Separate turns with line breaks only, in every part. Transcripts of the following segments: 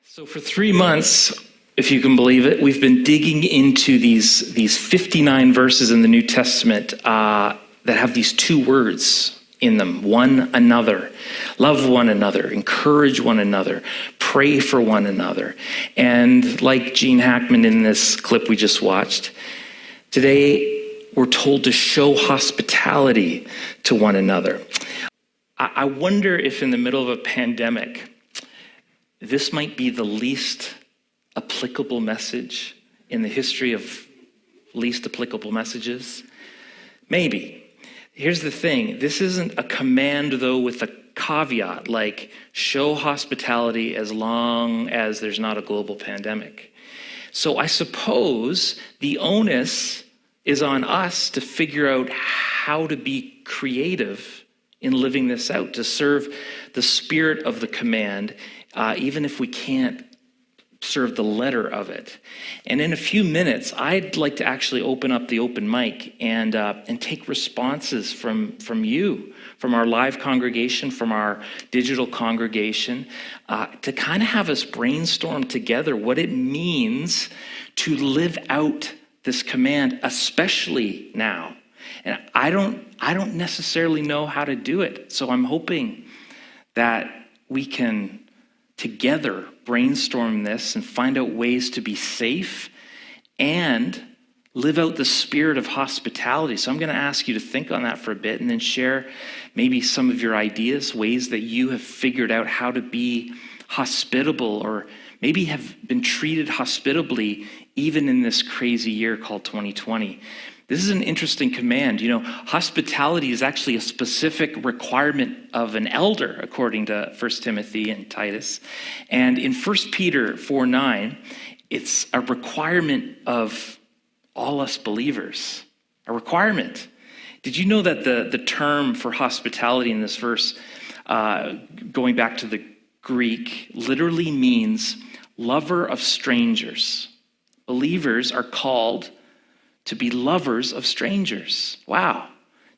So for 3 months, if you can believe it, we've been digging into these 59 verses in the New Testament that have these two words in them: one another. Love one another, encourage one another, pray for one another. And like Gene Hackman in this clip we just watched, today we're told to show hospitality to one another. I wonder if in the middle of a pandemic, this might be the least applicable message in the history of least applicable messages. Maybe. Here's the thing. This isn't a command, though, with a caveat, like show hospitality as long as there's not a global pandemic. So I suppose the onus is on us to figure out how to be creative in living this out, to serve the spirit of the command, even if we can't serve the letter of it. And in a few minutes, I'd like to actually open up the open mic and take responses from you, from our live congregation, from our digital congregation, to kind of have us brainstorm together what it means to live out this command, especially now. And I don't necessarily know how to do it, so I'm hoping that we can together brainstorm this and find out ways to be safe and live out the spirit of hospitality. So I'm going to ask you to think on that for a bit and then share maybe some of your ideas, ways that you have figured out how to be hospitable or maybe have been treated hospitably even in this crazy year called 2020. This is an interesting command. You know, hospitality is actually a specific requirement of an elder, according to 1 Timothy and Titus. And in 1 Peter 4:9, it's a requirement of all us believers. A requirement. Did you know that the term for hospitality in this verse, going back to the Greek, literally means lover of strangers? Believers are called to be lovers of strangers. Wow.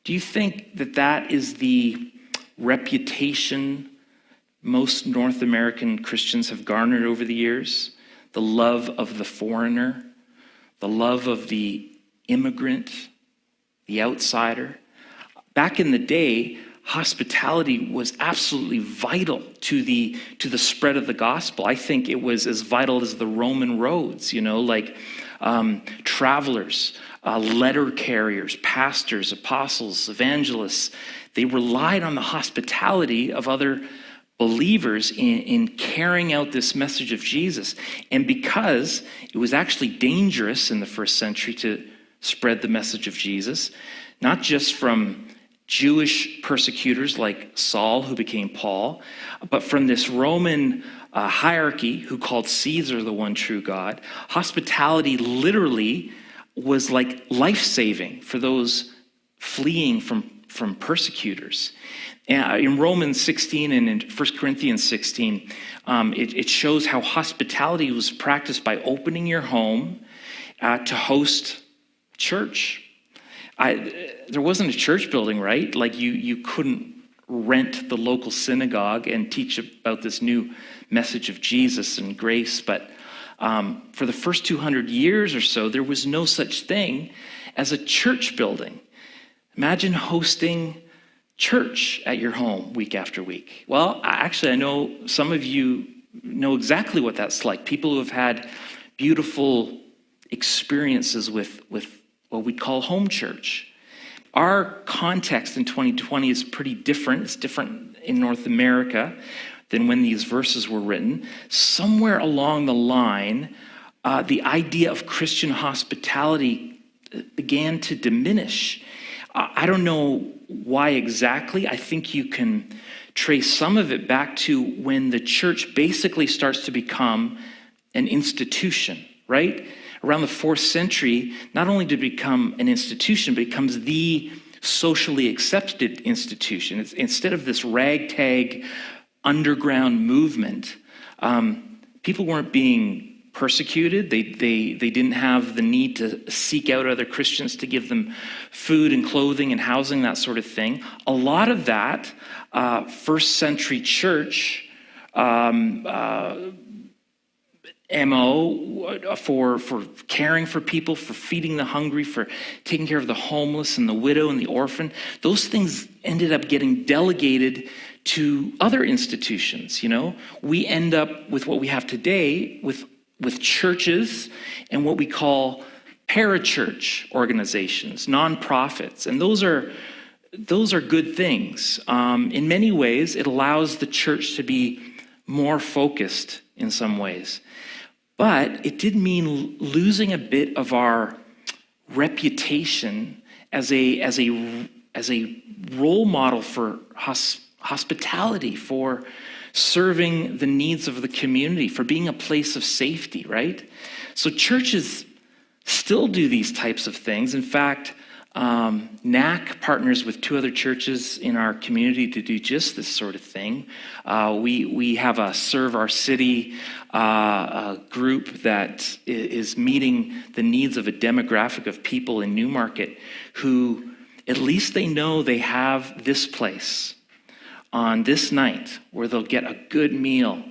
Do you think that that is the reputation most North American Christians have garnered over the years? The love of the foreigner, the love of the immigrant, the outsider. Back in the day, hospitality was absolutely vital to the spread of the gospel. I think it was as vital as the Roman roads, like travelers, letter carriers, pastors, apostles, evangelists. They relied on the hospitality of other believers in carrying out this message of Jesus. And because it was actually dangerous in the first century to spread the message of Jesus, not just from Jewish persecutors like Saul, who became Paul, but from this Roman hierarchy who called Caesar the one true God, hospitality literally was like life-saving for those fleeing from persecutors. In Romans 16 and in 1 Corinthians 16, it shows how hospitality was practiced by opening your home to host church. There wasn't a church building, right? Like you couldn't rent the local synagogue and teach about this new message of Jesus and grace. But for the first 200 years or so, there was no such thing as a church building. Imagine hosting church at your home week after week. Well, actually, I know some of you know exactly what that's like. People who have had beautiful experiences with what we call home church. Our context in 2020 is pretty different. It's different in North America than when these verses were written. Somewhere along the line, the idea of Christian hospitality began to diminish. I don't know why exactly. I think you can trace some of it back to when the church basically starts to become an institution, right? Around the 4th century, not only did it become an institution, but it becomes the socially accepted institution. Instead of this ragtag underground movement, people weren't being persecuted. They didn't have the need to seek out other Christians to give them food and clothing and housing, that sort of thing. A lot of that first century church MO for caring for people, for feeding the hungry, for taking care of the homeless and the widow and the orphan. Those things ended up getting delegated to other institutions. We end up with what we have today with churches and what we call parachurch organizations, nonprofits, and those are good things. In many ways, it allows the church to be more focused in some ways. But it did mean losing a bit of our reputation as a role model for hospitality, for serving the needs of the community, for being a place of safety, right? So churches still do these types of things. In fact, NAC partners with 2 other churches in our community to do just this sort of thing. We have a Serve Our City group that is meeting the needs of a demographic of people in Newmarket who, at least they know they have this place on this night where they'll get a good meal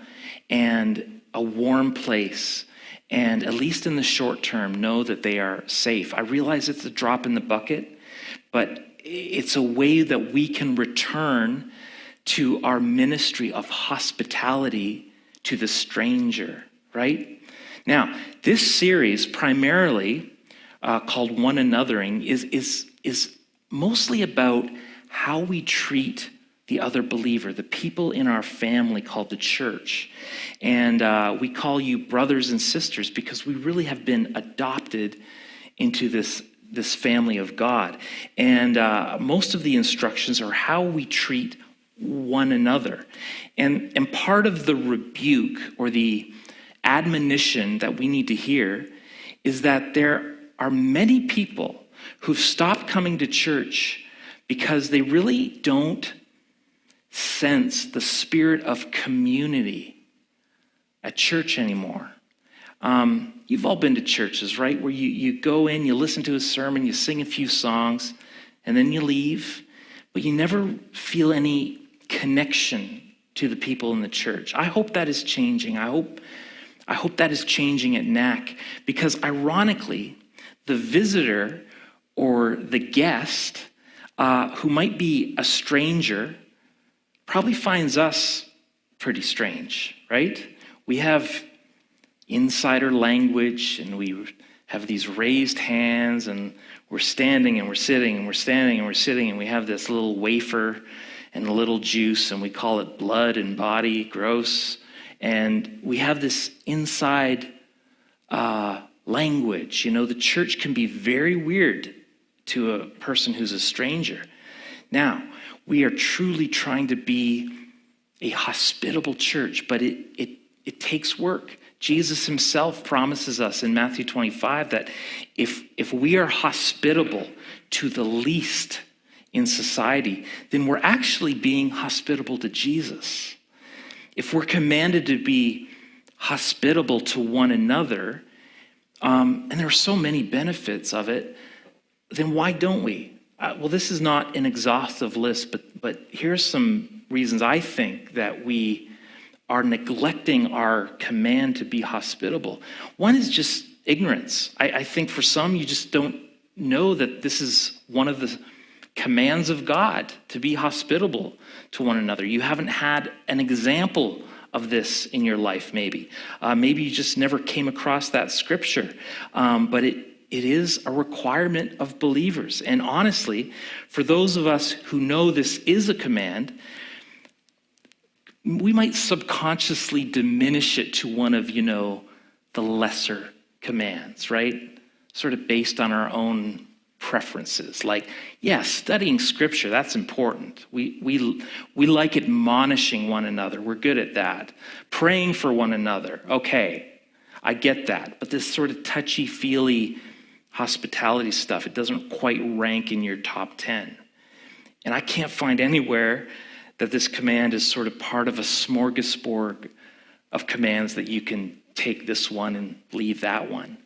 and a warm place, and at least in the short term, know that they are safe. I realize it's a drop in the bucket, but it's a way that we can return to our ministry of hospitality to the stranger, right? Now, this series, primarily called One Anothering, is mostly about how we treat the other believer, the people in our family called the church. And we call you brothers and sisters because we really have been adopted into this family of God. And most of the instructions are how we treat one another. And part of the rebuke or the admonition that we need to hear is that there are many people who've stopped coming to church because they really don't sense the spirit of community at church anymore. You've all been to churches, right? Where you go in, you listen to a sermon, you sing a few songs, and then you leave, but you never feel any connection to the people in the church. I hope that is changing. I hope that is changing at NAC, because ironically, the visitor or the guest who might be a stranger probably finds us pretty strange, right? We have insider language, and we have these raised hands, and we're standing and we're sitting and we're standing and we're sitting, and we have this little wafer and a little juice, and we call it blood and body, gross. And we have this inside language. The church can be very weird to a person who's a stranger. Now, we are truly trying to be a hospitable church, but it takes work. Jesus himself promises us in Matthew 25 that if we are hospitable to the least in society, then we're actually being hospitable to Jesus. If we're commanded to be hospitable to one another, and there are so many benefits of it, then why don't we? Well, this is not an exhaustive list, but here's some reasons I think that we are neglecting our command to be hospitable. One is just ignorance. I think for some, you just don't know that this is one of the commands of God, to be hospitable to one another. You haven't had an example of this in your life, maybe. Maybe you just never came across that scripture, but it is a requirement of believers. And honestly, for those of us who know this is a command, we might subconsciously diminish it to one of, the lesser commands, right? Sort of based on our own preferences. Like, studying scripture, that's important. We like admonishing one another. We're good at that. Praying for one another. Okay, I get that. But this sort of touchy-feely hospitality stuff, it doesn't quite rank in your top 10. And I can't find anywhere that this command is sort of part of a smorgasbord of commands that you can take this one and leave that one.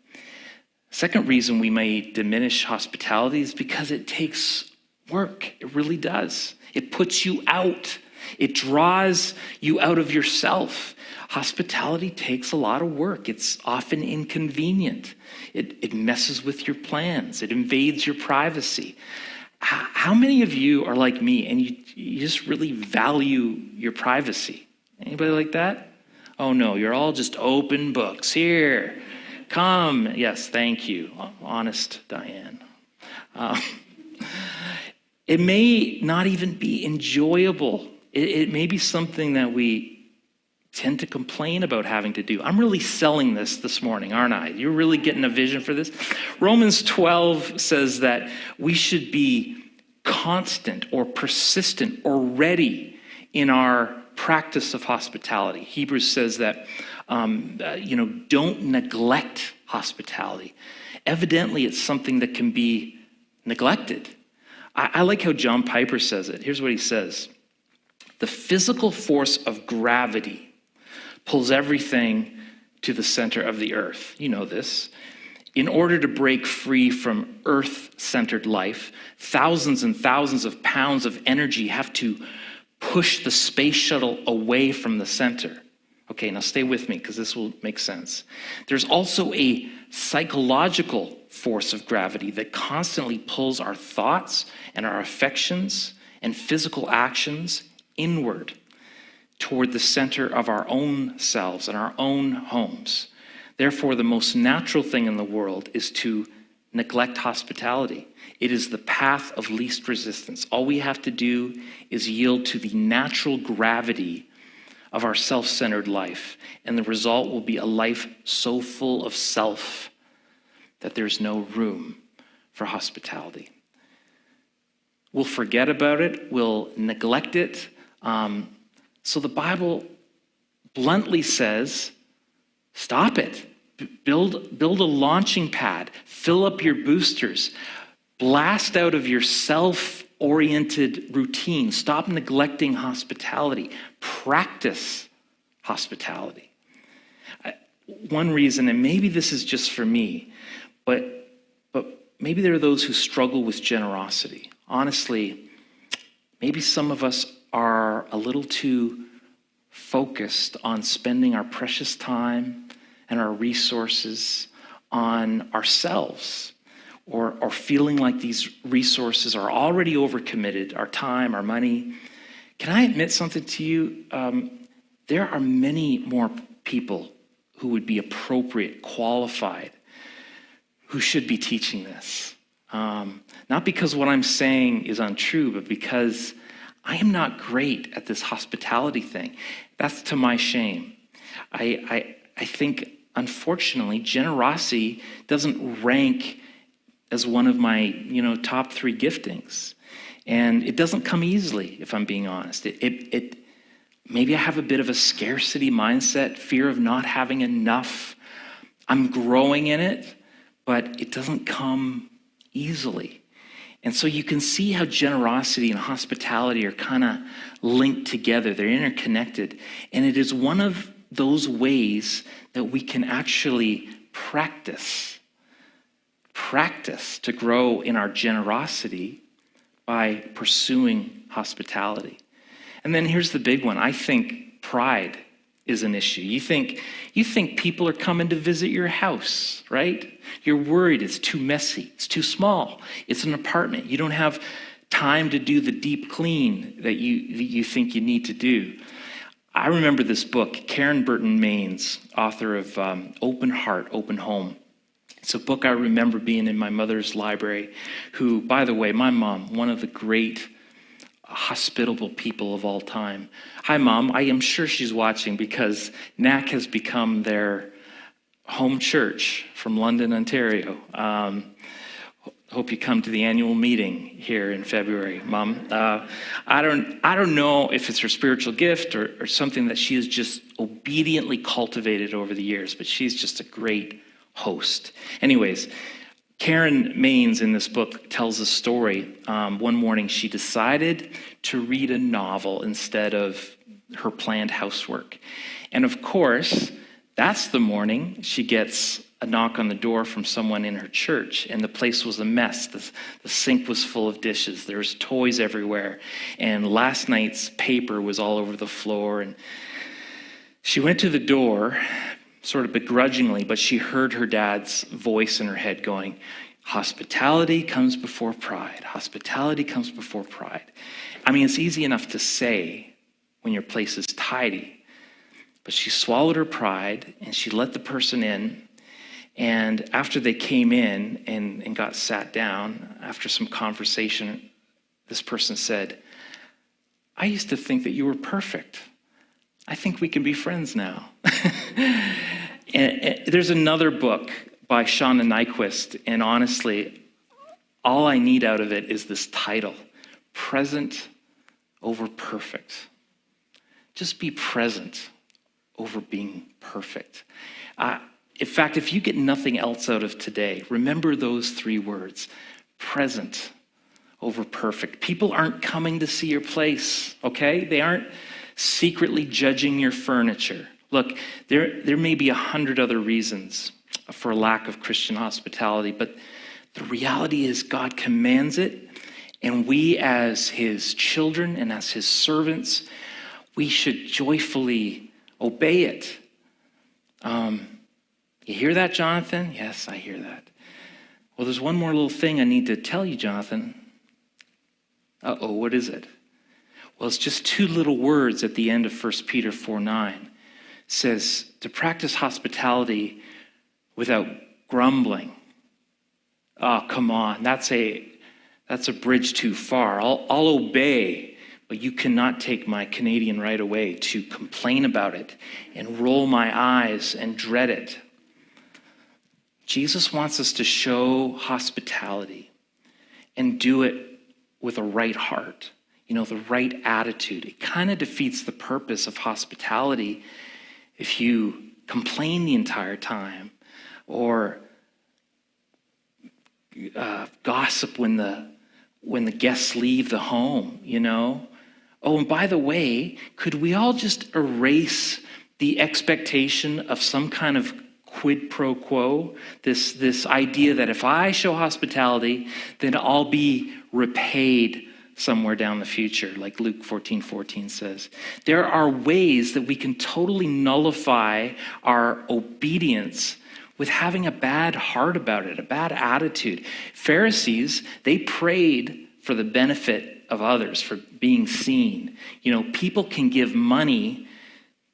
Second reason we may diminish hospitality is because it takes work. It really does. It puts you out. It draws you out of yourself. Hospitality takes a lot of work. It's often inconvenient. It messes with your plans. It invades your privacy. How many of you are like me and you just really value your privacy? Anybody like that? Oh no, you're all just open books. Here, come. Yes, thank you. Honest Diane. It may not even be enjoyable. It may be something that we tend to complain about having to do. I'm really selling this morning, aren't I? You're really getting a vision for this? Romans 12 says that we should be constant or persistent or ready in our practice of hospitality. Hebrews says that, don't neglect hospitality. Evidently, it's something that can be neglected. I like how John Piper says it. Here's what he says. The physical force of gravity pulls everything to the center of the earth. You know this. In order to break free from earth-centered life, thousands and thousands of pounds of energy have to push the space shuttle away from the center. Okay, now stay with me because this will make sense. There's also a psychological force of gravity that constantly pulls our thoughts and our affections and physical actions inward toward the center of our own selves and our own homes. Therefore, the most natural thing in the world is to neglect hospitality. It is the path of least resistance. All we have to do is yield to the natural gravity of our self-centered life, and the result will be a life so full of self that there's no room for hospitality. We'll forget about it. We'll neglect it. So the Bible bluntly says, stop it. Build a launching pad. Fill up your boosters. Blast out of your self-oriented routine. Stop neglecting hospitality. Practice hospitality. One reason, and maybe this is just for me, but maybe there are those who struggle with generosity. Honestly, maybe some of us are a little too focused on spending our precious time and our resources on ourselves, or feeling like these resources are already overcommitted, our time, our money. Can I admit something to you? There are many more people who would be appropriate, qualified, who should be teaching this. Not because what I'm saying is untrue, but because I am not great at this hospitality thing. That's to my shame. I think, unfortunately, generosity doesn't rank as one of my, top 3 giftings. And it doesn't come easily, if I'm being honest. Maybe I have a bit of a scarcity mindset, fear of not having enough. I'm growing in it, but it doesn't come easily. And so you can see how generosity and hospitality are kind of linked together. They're interconnected. And it is one of those ways that we can actually practice to grow in our generosity by pursuing hospitality. And then here's the big one. I think pride is an issue. You think people are coming to visit your house, right? You're worried it's too messy, it's too small, it's an apartment. You don't have time to do the deep clean that you think you need to do. I remember this book, Karen Burton Main's, author of Open Heart, Open Home. It's a book I remember being in my mother's library, who, by the way, my mom, one of the great hospitable people of all time. Hi, Mom. I am sure she's watching because NAC has become their home church from London, Ontario. Hope you come to the annual meeting here in February, Mom. I don't know if it's her spiritual gift or something that she has just obediently cultivated over the years, but she's just a great host. Anyways, Karen Main's in this book tells a story. One morning she decided to read a novel instead of her planned housework. And of course, That's the morning she gets a knock on the door from someone in her church, and the place was a mess. The sink was full of dishes. There's toys everywhere, and last night's paper was all over the floor. And she went to the door, sort of begrudgingly, but she heard her dad's voice in her head going, "Hospitality comes before pride. Hospitality comes before pride." I mean, it's easy enough to say when your place is tidy, but she swallowed her pride and she let the person in. And after they came in and got sat down, after some conversation, this person said, "I used to think that you were perfect. I think we can be friends now." and there's another book by Shauna Nyquist, and honestly, all I need out of it is this title, Present over Perfect. Just be present over being perfect. In fact, if you get nothing else out of today, remember those three words, present over perfect. People aren't coming to see your place, okay? They aren't secretly judging your furniture. Look, there may be 100 other reasons for a lack of Christian hospitality, but the reality is God commands it, and we as his children and as his servants, we should joyfully obey it. You hear that, Jonathan? Yes, I hear that. Well, there's one more little thing I need to tell you, Jonathan. Uh-oh, what is it? Well, it's just two little words at the end of 1 Peter 4:9. It says to practice hospitality without grumbling. Oh, come on. That's a bridge too far. I'll obey, but you cannot take my Canadian right away to complain about it and roll my eyes and dread it. Jesus wants us to show hospitality and do it with a right heart, the right attitude. It kind of defeats the purpose of hospitality if you complain the entire time or gossip when the guests leave the home, Oh, and by the way, could we all just erase the expectation of some kind of quid pro quo, this idea that if I show hospitality, then I'll be repaid somewhere down the future, like Luke 14:14 says. There are ways that we can totally nullify our obedience with having a bad heart about it, a bad attitude. Pharisees, they prayed for the benefit of others, for being seen. People can give money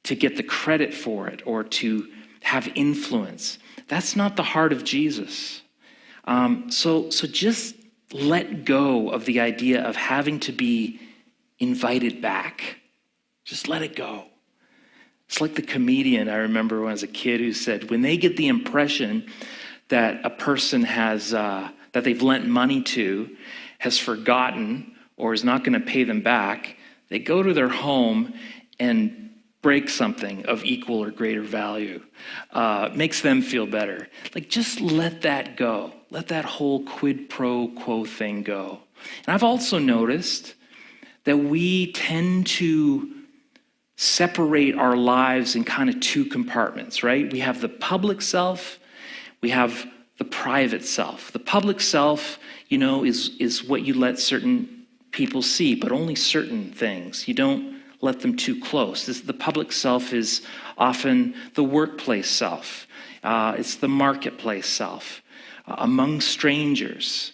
to get the credit for it or to have influence. That's not the heart of Jesus. So just let go of the idea of having to be invited back. Just let it go. It's like the comedian I remember when I was a kid who said, when they get the impression that a person that they've lent money to has forgotten or is not going to pay them back, they go to their home and break something of equal or greater value. Makes them feel better. Just let that go. Let that whole quid pro quo thing go. And I've also noticed that we tend to separate our lives in kind of two compartments, right? We have the public self, we have the private self. The public self, is what you let certain people see, but only certain things. You don't let them too close. The public self is often the workplace self. It's the marketplace self. Among strangers.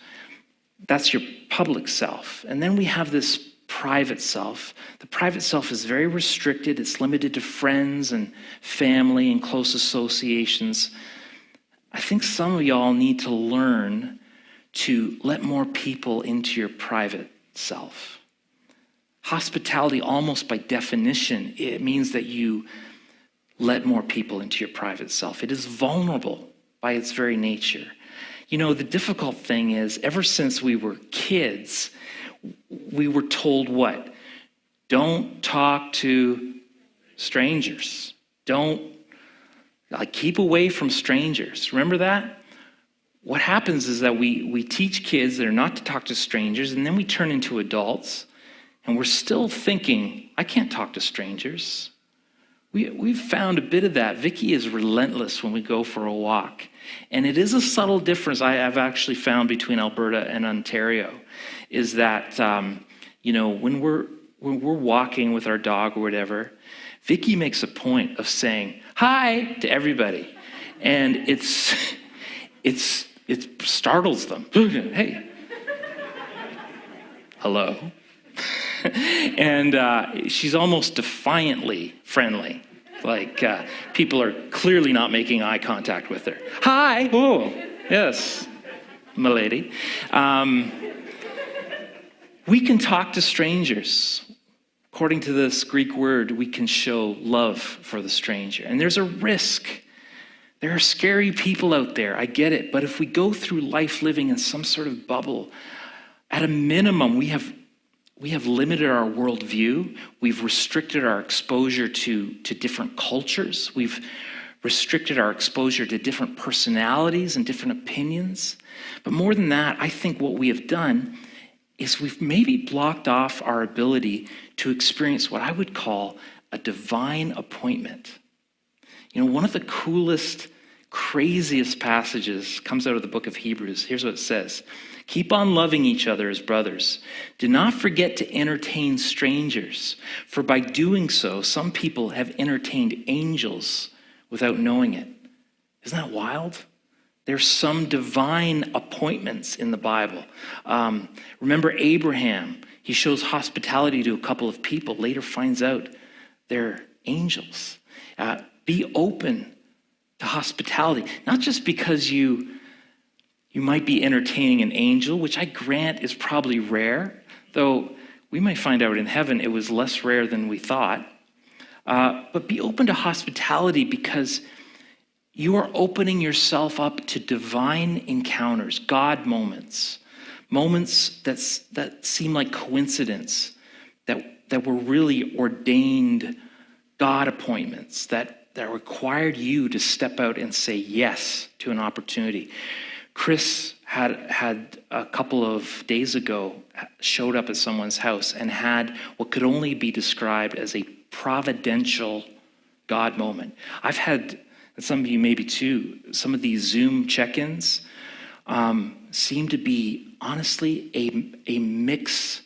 That's your public self. And then we have this private self. The private self is very restricted. It's limited to friends and family and close associations. I think some of y'all need to learn to let more people into your private self. Hospitality, almost by definition, it means that you let more people into your private self. It is vulnerable by its very nature. The difficult thing is, ever since we were kids, we were told what? Don't talk to strangers. Keep away from strangers. Remember that? What happens is that we teach kids that are not to talk to strangers, and then we turn into adults, and we're still thinking, I can't talk to strangers. We've found a bit of that. Vicky is relentless when we go for a walk. And it is a subtle difference I have actually found between Alberta and Ontario, is that, when we're walking with our dog or whatever, Vicky makes a point of saying hi to everybody. And it startles them. Hey, hello. And she's almost defiantly friendly. Like people are clearly not making eye contact with her. Hi. Oh, yes, milady. We can talk to strangers. According to this Greek word, we can show love for the stranger. And there's a risk. There are scary people out there. I get it. But if we go through life living in some sort of bubble, at a minimum, we have limited our worldview. We've restricted our exposure to different cultures. We've restricted our exposure to different personalities and different opinions. But more than that, I think what we have done is we've maybe blocked off our ability to experience what I would call a divine appointment. One of the coolest, craziest passages comes out of the book of Hebrews. Here's what it says. Keep on loving each other as brothers. Do not forget to entertain strangers, for by doing so, some people have entertained angels without knowing it. Isn't that wild? There's some divine appointments in the Bible. Remember Abraham. He shows hospitality to a couple of people, later finds out they're angels. Be open to hospitality, not just because you might be entertaining an angel, which I grant is probably rare, though we might find out in heaven it was less rare than we thought. But be open to hospitality because you are opening yourself up to divine encounters, God moments that seem like coincidence, that were really ordained God appointments that required you to step out and say yes to an opportunity. Chris had a couple of days ago showed up at someone's house and had what could only be described as a providential God moment. I've had, and some of you maybe too, some of these Zoom check-ins seem to be honestly a mix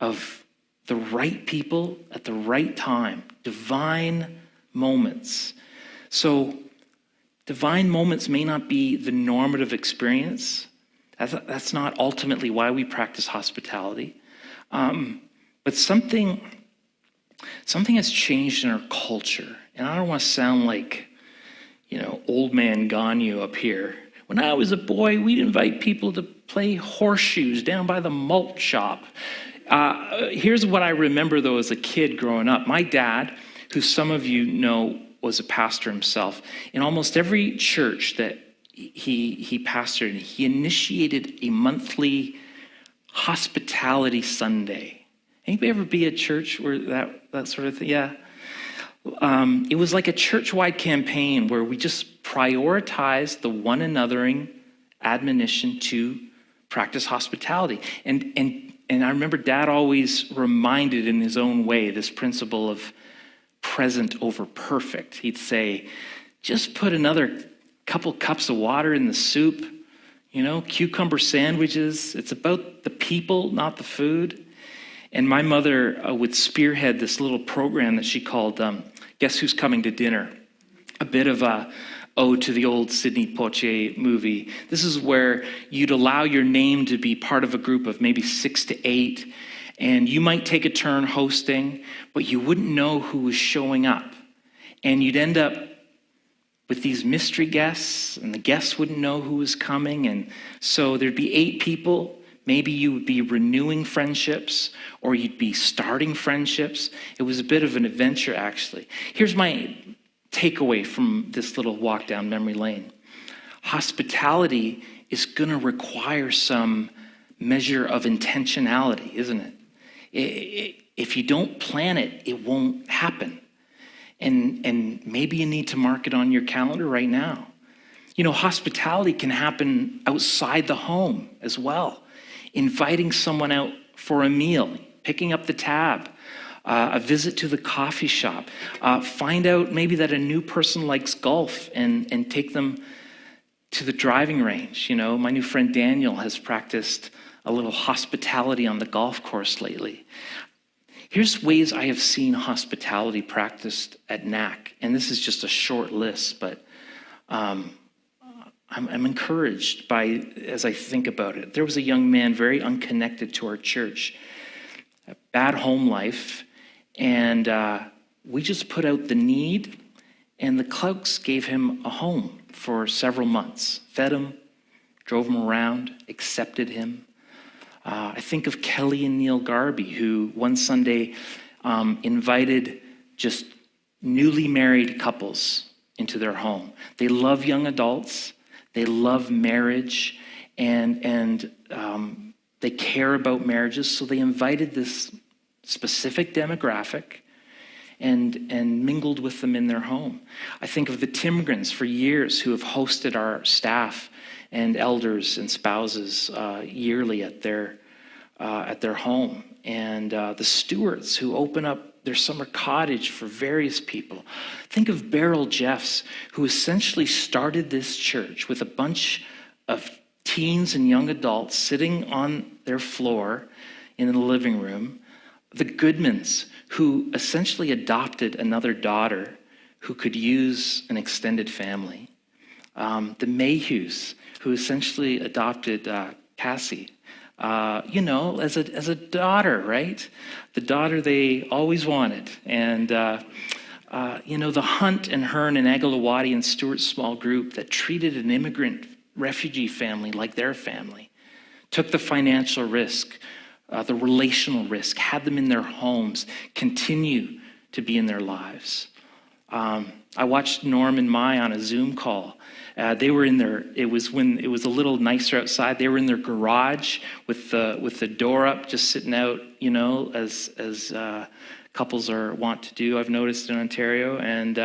of the right people at the right time, divine moments. So divine moments may not be the normative experience. That's not ultimately why we practice hospitality. But something has changed in our culture. And I don't want to sound like, old man Ganyu up here. When I was a boy, we'd invite people to play horseshoes down by the malt shop. Here's what I remember, though, as a kid growing up. My dad, who some of you know was a pastor himself, in almost every church that he pastored, he initiated a monthly hospitality Sunday. Anybody ever be at church where that sort of thing? Yeah. It was like a church-wide campaign where we just prioritized the one anothering admonition to practice hospitality. And I remember Dad always reminded in his own way this principle of present over perfect. He'd say, just put another couple cups of water in the soup, cucumber sandwiches. It's about the people, not the food. And my mother would spearhead this little program that she called Guess Who's Coming to Dinner? A bit of a ode to the old Sidney Poitier movie. This is where you'd allow your name to be part of a group of maybe 6 to 8, and you might take a turn hosting, but you wouldn't know who was showing up. And you'd end up with these mystery guests, and the guests wouldn't know who was coming. And so there'd be 8 people. Maybe you would be renewing friendships, or you'd be starting friendships. It was a bit of an adventure, actually. Here's my takeaway from this little walk down memory lane. Hospitality is going to require some measure of intentionality, isn't it? If you don't plan it, it won't happen. And maybe you need to mark it on your calendar right now. Hospitality can happen outside the home as well. Inviting someone out for a meal, picking up the tab, a visit to the coffee shop. Find out maybe that a new person likes golf and take them to the driving range. You know, my new friend Daniel has practiced a little hospitality on the golf course lately. Here's ways I have seen hospitality practiced at NAC, and this is just a short list, but I'm encouraged by as I think about it. There was a young man very unconnected to our church, a bad home life, and we just put out the need, and the Clouks gave him a home for several months, fed him, drove him around, accepted him. I think of Kelly and Neil Garby, who one Sunday invited just newly married couples into their home. They love young adults, they love marriage, and they care about marriages, so they invited this specific demographic and mingled with them in their home. I think of the Timgrens for years who have hosted our staff and elders and spouses yearly at their home, and the Stewarts who open up their summer cottage for various people. Think of Beryl Jeffs, who essentially started this church with a bunch of teens and young adults sitting on their floor in the living room. The Goodmans, who essentially adopted another daughter who could use an extended family. The Mayhews, who essentially adopted Cassie, as a daughter, right? The daughter they always wanted. And, the Hunt and Hearn and Agalawadi and Stewart small group that treated an immigrant refugee family like their family, took the financial risk, the relational risk, had them in their homes, continue to be in their lives. I watched Norm and Mai on a Zoom call. They were in their, it was when it was a little nicer outside, they were in their garage with the door up, just sitting out, as couples are wont to do, I've noticed in Ontario. And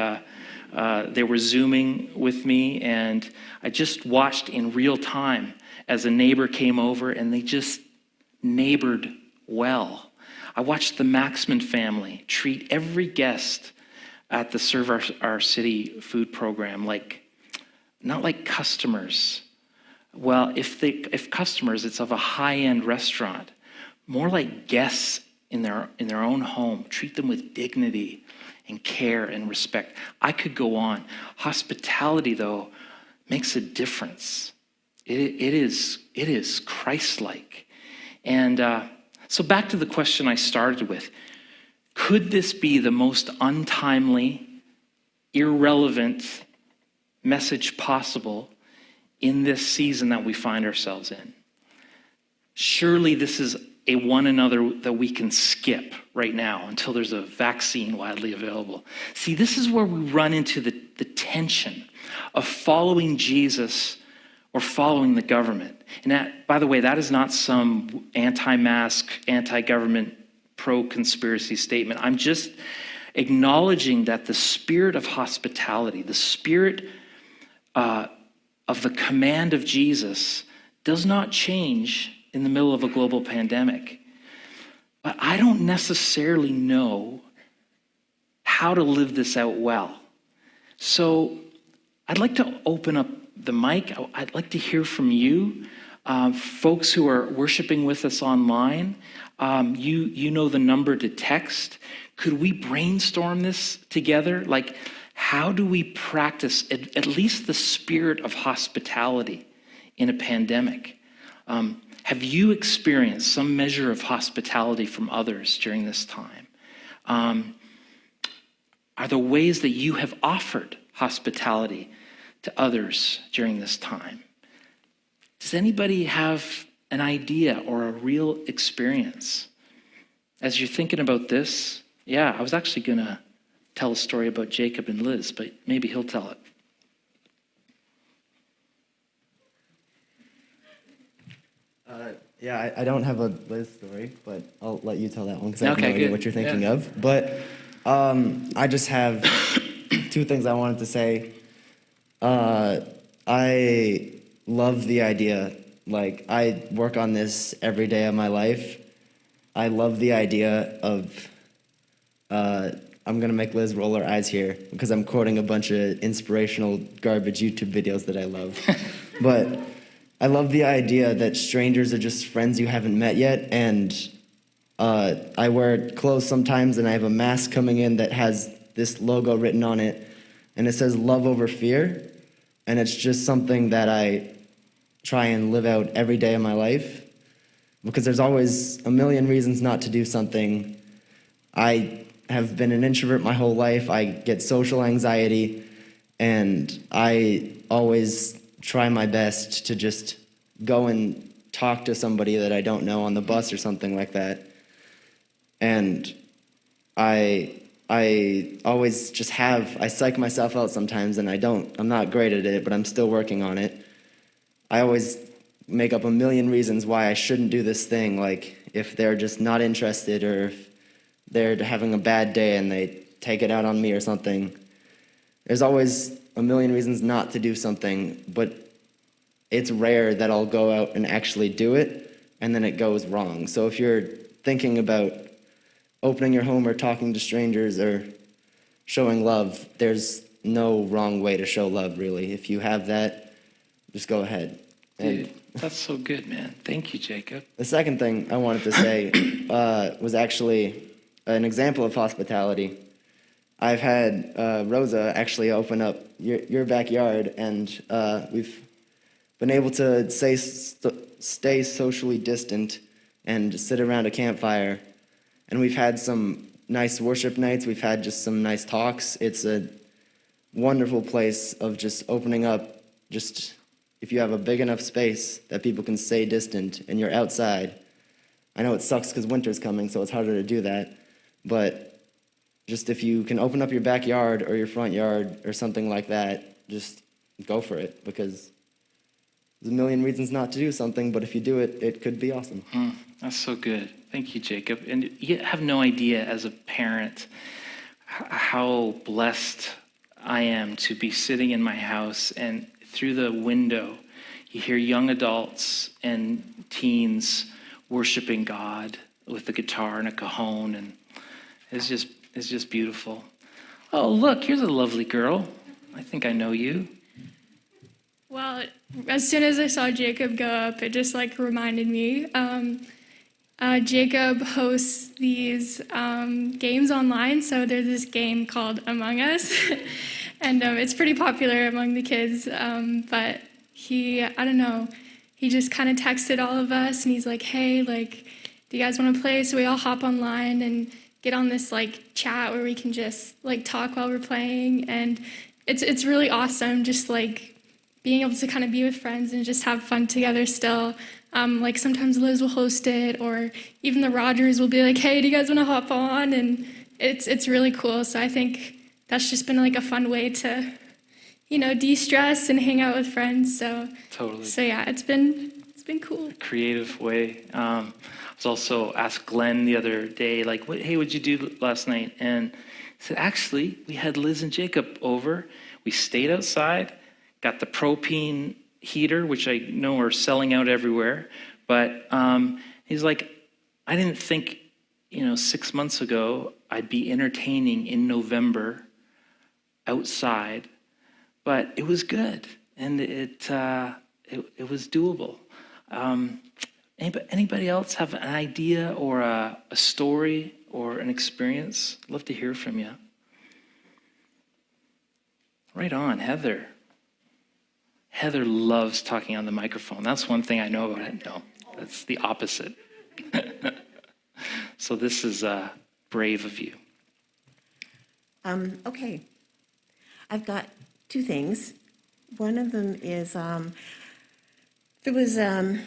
they were Zooming with me, and I just watched in real time as a neighbor came over, and they just neighbored well. I watched the Maxman family treat every guest at the Serve Our City food program not like customers. Well, if customers, it's of a high-end restaurant, more like guests in their own home. Treat them with dignity and care and respect. I could go on. Hospitality, though, makes a difference. It is Christ-like. And so back to the question I started with. Could this be the most untimely, irrelevant message possible in this season that we find ourselves in? Surely this is a one another that we can skip right now until there's a vaccine widely available. See, this is where we run into the tension of following Jesus or following the government. And that, by the way, that is not some anti-mask, anti-government, pro-conspiracy statement. I'm just acknowledging that the spirit of hospitality, the spirit of the command of Jesus does not change in the middle of a global pandemic. But I don't necessarily know how to live this out well. So I'd like to open up the mic. I'd like to hear from you, folks who are worshiping with us online. You know the number to text. Could we brainstorm this together? How do we practice at least the spirit of hospitality in a pandemic? Have you experienced some measure of hospitality from others during this time? Are there ways that you have offered hospitality to others during this time? Does anybody have an idea or a real experience? As you're thinking about this, I was actually going to tell a story about Jacob and Liz, but maybe he'll tell it.
I don't have a Liz story, but I'll let you tell that one because I have no idea
good.
what you're thinking of. But I just have two things I wanted to say. I love the idea. I work on this every day of my life. I love the idea of I'm gonna make Liz roll her eyes here because I'm quoting a bunch of inspirational garbage YouTube videos that I love. But I love the idea that strangers are just friends you haven't met yet, and I wear clothes sometimes, and I have a mask coming in that has this logo written on it, and it says love over fear, and it's just something that I try and live out every day of my life, because there's always a million reasons not to do something. I have been an introvert my whole life. I get social anxiety, and I always try my best to just go and talk to somebody that I don't know on the bus or something like that. And I always just I psych myself out sometimes, and I'm not great at it, but I'm still working on it. I always make up a million reasons why I shouldn't do this thing, like if they're just not interested or if they're having a bad day and they take it out on me or something. There's always a million reasons not to do something, but it's rare that I'll go out and actually do it and then it goes wrong. So if you're thinking about opening your home or talking to strangers or showing love, there's no wrong way to show love, really. If you have that, just go ahead.
Dude, that's so good, man. Thank you, Jacob.
The second thing I wanted to say was actually an example of hospitality. I've had Rosa actually open up your backyard, and we've been able to stay socially distant and sit around a campfire. And we've had some nice worship nights. We've had just some nice talks. It's a wonderful place of just opening up, just if you have a big enough space that people can stay distant and you're outside. I know it sucks because winter's coming, so it's harder to do that. But just if you can open up your backyard or your front yard or something like that, just go for it, because there's a million reasons not to do something, but if you do it, it could be awesome.
That's so good. Thank you, Jacob. And you have no idea as a parent how blessed I am to be sitting in my house, and through the window, you hear young adults and teens worshiping God with a guitar and a cajon, and it's just beautiful. Oh, look, here's a lovely girl. I think I know you.
Well, as soon as I saw Jacob go up, it just reminded me. Jacob hosts these games online. So there's this game called Among Us, and it's pretty popular among the kids. But I don't know, he just kind of texted all of us, and he's like, "Hey, do you guys want to play?" So we all hop online and get on this chat where we can just talk while we're playing, and it's really awesome. Just being able to kind of be with friends and just have fun together still. Sometimes Liz will host it, or even the Rogers will be like, "Hey, do you guys want to hop on?" And it's really cool. So I think that's just been a fun way to, de-stress and hang out with friends. So
Totally.
So yeah, it's been cool.
Creative way. I was also asked Glenn the other day, hey, what'd you do last night? And he said, actually, we had Liz and Jacob over. We stayed outside, got the propane heater, which I know are selling out everywhere. But he's like, I didn't think, 6 months ago I'd be entertaining in November outside, but it was good, and it was doable. Anybody else have an idea or a story or an experience? Love to hear from you. Right on, Heather. Heather loves talking on the microphone. That's one thing I know about it. No, that's the opposite. So this is brave of you.
Okay. I've got two things. One of them is there was a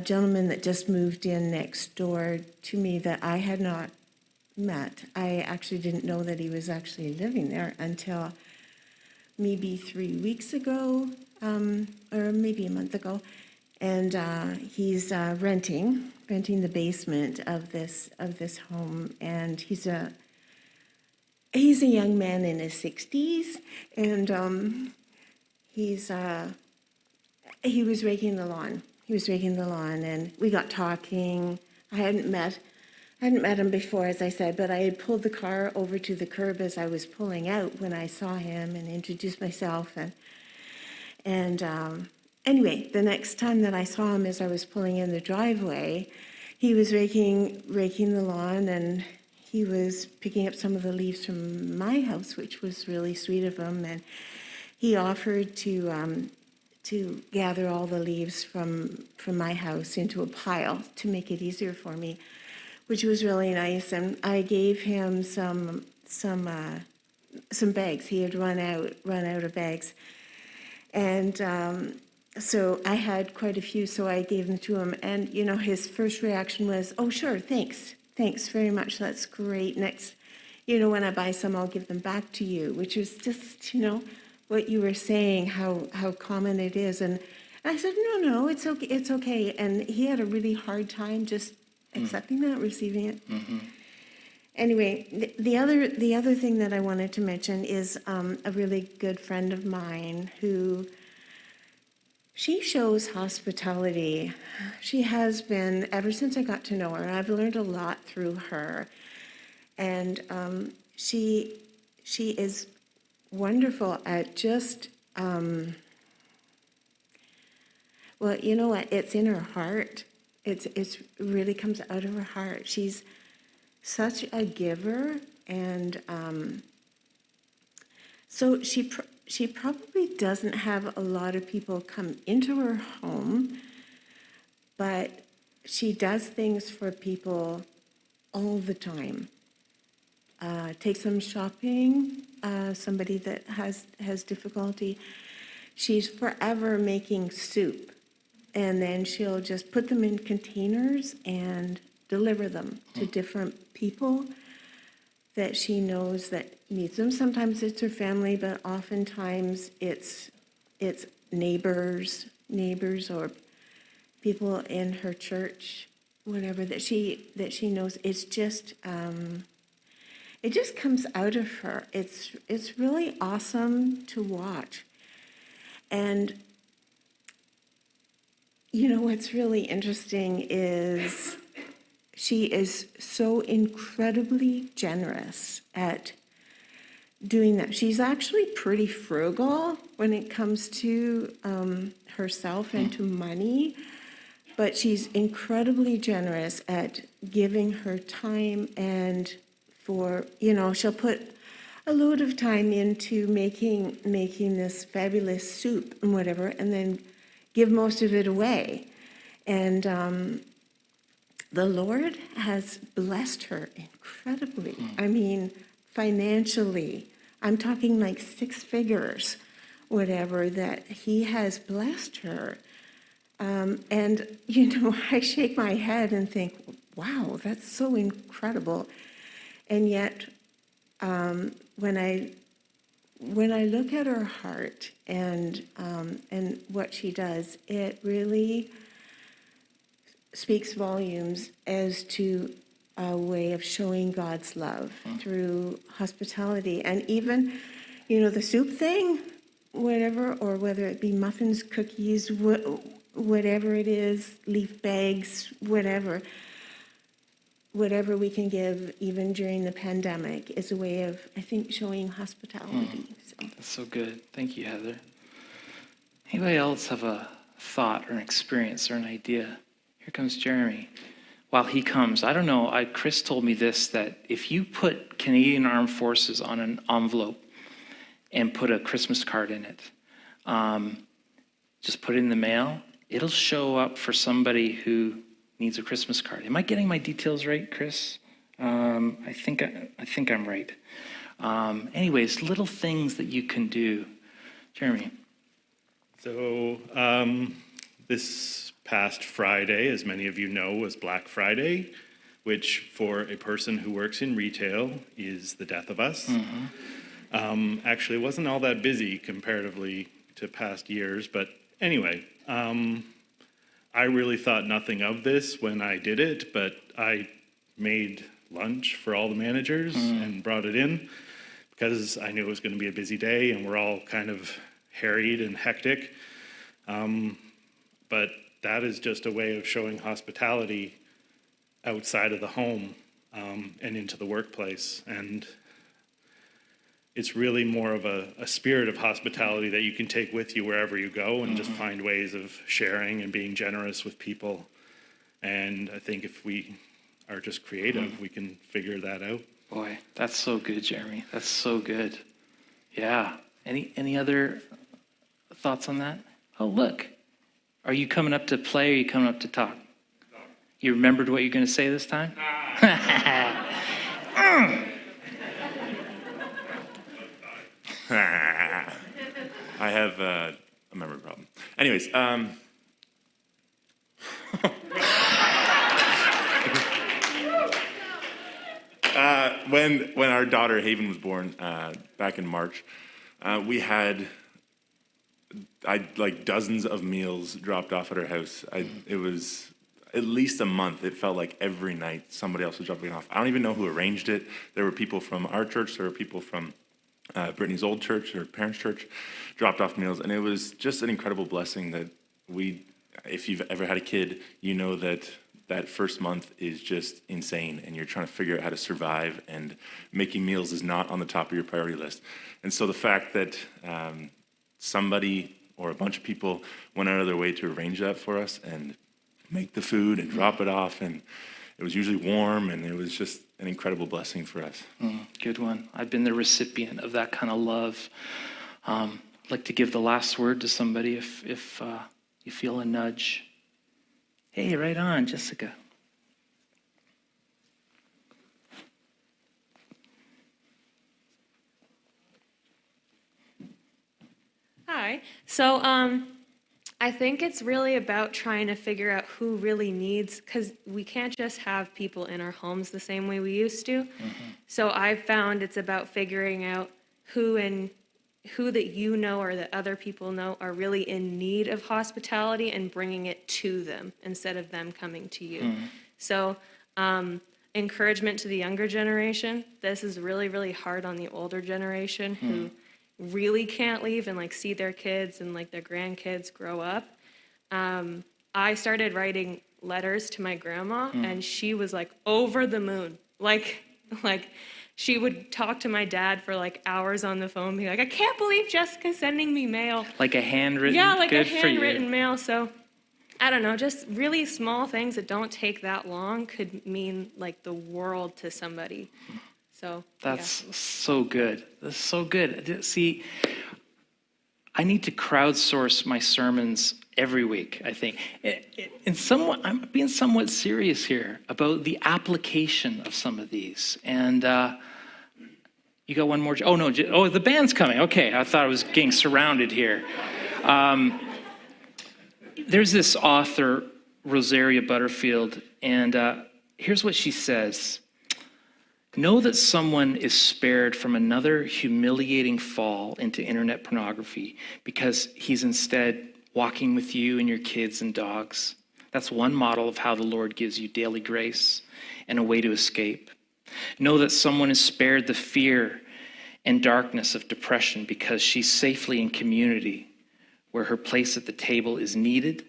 gentleman that just moved in next door to me that I had not met. I actually didn't know that he was actually living there until maybe 3 weeks ago, or maybe a month ago. And he's renting the basement of this home, and he's a young man in his 60s, and he was raking the lawn. And we got talking. I hadn't met I hadn't met him before, as I said, but I had pulled the car over to the curb as I was pulling out when I saw him and introduced myself. And anyway, the next time that I saw him as I was pulling in the driveway, he was raking the lawn, and he was picking up some of the leaves from my house, which was really sweet of him. And he offered to gather all the leaves from my house into a pile to make it easier for me, which was really nice. And I gave him some bags. He had run out of bags, and so I had quite a few. So I gave them to him, and his first reaction was, "Oh, sure, thanks very much. That's great. Next, when I buy some, I'll give them back to you," which is just what you were saying, how common it is. And I said, no, it's okay. And he had a really hard time just accepting that, receiving it.
Mm-hmm.
Anyway, the other thing that I wanted to mention is a really good friend of mine who, she shows hospitality. She has been, ever since I got to know her. I've learned a lot through her. And she is wonderful at just, well, you know what? It's in her heart. It's really comes out of her heart. She's such a giver, and so she probably doesn't have a lot of people come into her home, but she does things for people all the time. Takes them shopping, somebody that has difficulty. She's forever making soup, and then she'll just put them in containers and deliver them to different people that she knows that needs them. Sometimes it's her family, but oftentimes it's neighbors or people in her church, whatever that she knows. It's just it just comes out of her. It's really awesome to watch. And what's really interesting is she is so incredibly generous at doing that. She's actually pretty frugal when it comes to herself and to money, but she's incredibly generous at giving her time, and she'll put a load of time into making this fabulous soup and whatever, and then give most of it away. And the Lord has blessed her incredibly. I mean, financially. I'm talking like 6 figures, whatever, that he has blessed her. And, I shake my head and think, wow, that's so incredible. And yet, when I look at her heart and what she does, it really speaks volumes as to a way of showing God's love through hospitality. And even, the soup thing, whatever, or whether it be muffins, cookies, whatever it is, leaf bags, whatever we can give, even during the pandemic, is a way of, I think, showing hospitality. So.
That's so good. Thank you, Heather. Anybody else have a thought or an experience or an idea? Here comes Jeremy. While he comes, I don't know, Chris told me this, that if you put Canadian Armed Forces on an envelope and put a Christmas card in it, just put it in the mail, it'll show up for somebody who needs a Christmas card. Am I getting my details right, Chris? I think I'm right. Anyways, little things that you can do. Jeremy.
So this past Friday, as many of you know, was Black Friday, which for a person who works in retail is the death of us. Mm-hmm. Actually, it wasn't all that busy comparatively to past years, but anyway, I really thought nothing of this when I did it, but I made lunch for all the managers and brought it in because I knew it was going to be a busy day and we're all kind of harried and hectic. But that is just a way of showing hospitality outside of the home and into the workplace. And it's really more of a spirit of hospitality that you can take with you wherever you go, and just find ways of sharing and being generous with people. And I think if we are just creative, we can figure that out.
Boy, that's so good, Jeremy. That's so good. Yeah. Any other thoughts on that? Oh, look. Are you coming up to play, or are you coming up to talk? You remembered what you're going to say this time?
I have a memory problem. Anyways, when our daughter Haven was born back in March, we had like dozens of meals dropped off at our house. It was at least a month. It felt like every night somebody else was dropping off. I don't even know who arranged it. There were people from our church. There were people from Brittany's old church, her parents' church, dropped off meals. And it was just an incredible blessing that if you've ever had a kid, you know that that first month is just insane, and you're trying to figure out how to survive, and making meals is not on the top of your priority list. And so the fact that somebody or a bunch of people went out of their way to arrange that for us and make the food and drop it off, and it was usually warm, and it was just an incredible blessing for us.
Good one. I've been the recipient of that kind of love. I'd like to give the last word to somebody if you feel a nudge. Hey, right on, Jessica.
Hi. So I think it's really about trying to figure out who really needs, because we can't just have people in our homes the same way we used to. So I've found it's about figuring out who that you know or that other people know are really in need of hospitality, and bringing it to them instead of them coming to you. So encouragement to the younger generation. This is really, really hard on the older generation who really can't leave and like see their kids and like their grandkids grow up. I started writing letters to my grandma, and she was like over the moon. Like she would talk to my dad for like hours on the phone, be like, I can't believe Jessica's sending me mail.
Like a handwritten?
Yeah, like
good
a
for you.
handwritten mail. So I don't know, just really small things that don't take that long could mean like the world to somebody. So
That's so good. That's so good. See, I need to crowdsource my sermons every week, I think. I'm being somewhat serious here about the application of some of these. And you got one more? Oh, no. Oh, the band's coming. Okay, I thought I was getting surrounded here. There's this author, Rosaria Butterfield, and here's what she says. Know that someone is spared from another humiliating fall into internet pornography because he's instead walking with you and your kids and dogs. That's one model of how the Lord gives you daily grace and a way to escape. Know that someone is spared the fear and darkness of depression because she's safely in community where her place at the table is needed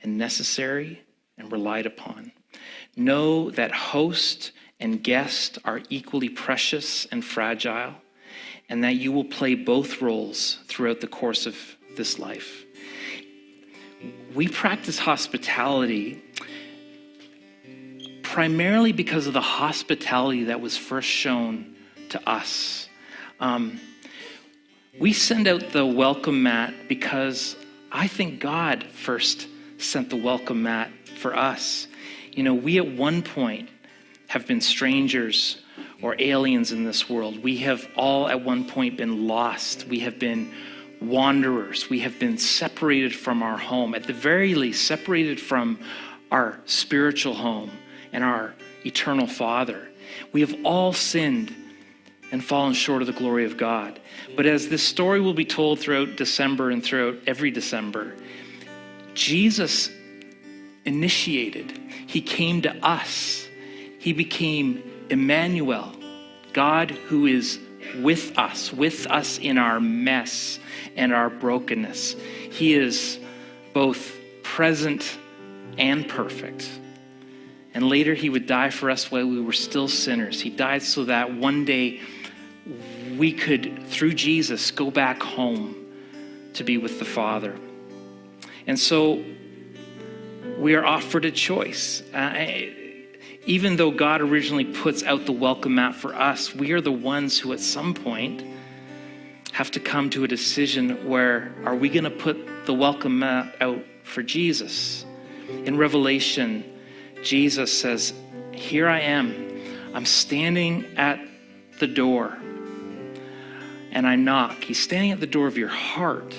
and necessary and relied upon. Know that host and guest are equally precious and fragile, and that you will play both roles throughout the course of this life. We practice hospitality primarily because of the hospitality that was first shown to us. We send out the welcome mat because I think God first sent the welcome mat for us. You know, we at one point have been strangers or aliens in this world. We have all at one point been lost. We have been wanderers. We have been separated from our home, at the very least separated from our spiritual home and our eternal Father. We have all sinned and fallen short of the glory of God. But as this story will be told throughout December and throughout every December, Jesus initiated. He came to us. He became Emmanuel, God who is with us in our mess and our brokenness. He is both present and perfect. And later he would die for us while we were still sinners. He died so that one day we could, through Jesus, go back home to be with the Father. And so we are offered a choice. Even though God originally puts out the welcome mat for us, we are the ones who at some point have to come to a decision where, are we going to put the welcome mat out for Jesus? In Revelation, Jesus says, here I am. I'm standing at the door and I knock. He's standing at the door of your heart.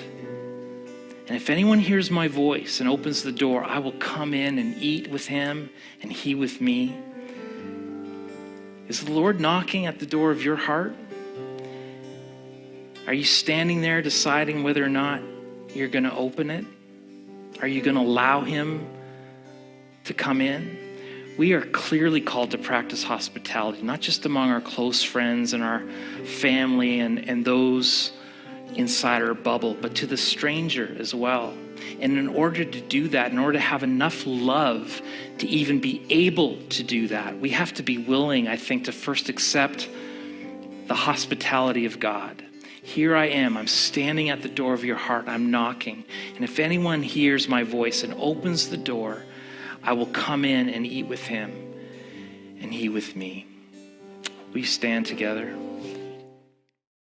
And if anyone hears my voice and opens the door, I will come in and eat with him and he with me. Is the Lord knocking at the door of your heart? Are you standing there deciding whether or not you're going to open it? Are you going to allow him to come in? We are clearly called to practice hospitality, not just among our close friends and our family and those inside our bubble, but to the stranger as well. And in order to do that, in order to have enough love to even be able to do that, we have to be willing, I think, to first accept the hospitality of God. Here I am. I'm standing at the door of your heart. I'm knocking. And if anyone hears my voice and opens the door, I will come in and eat with him and he with me. Will you stand together?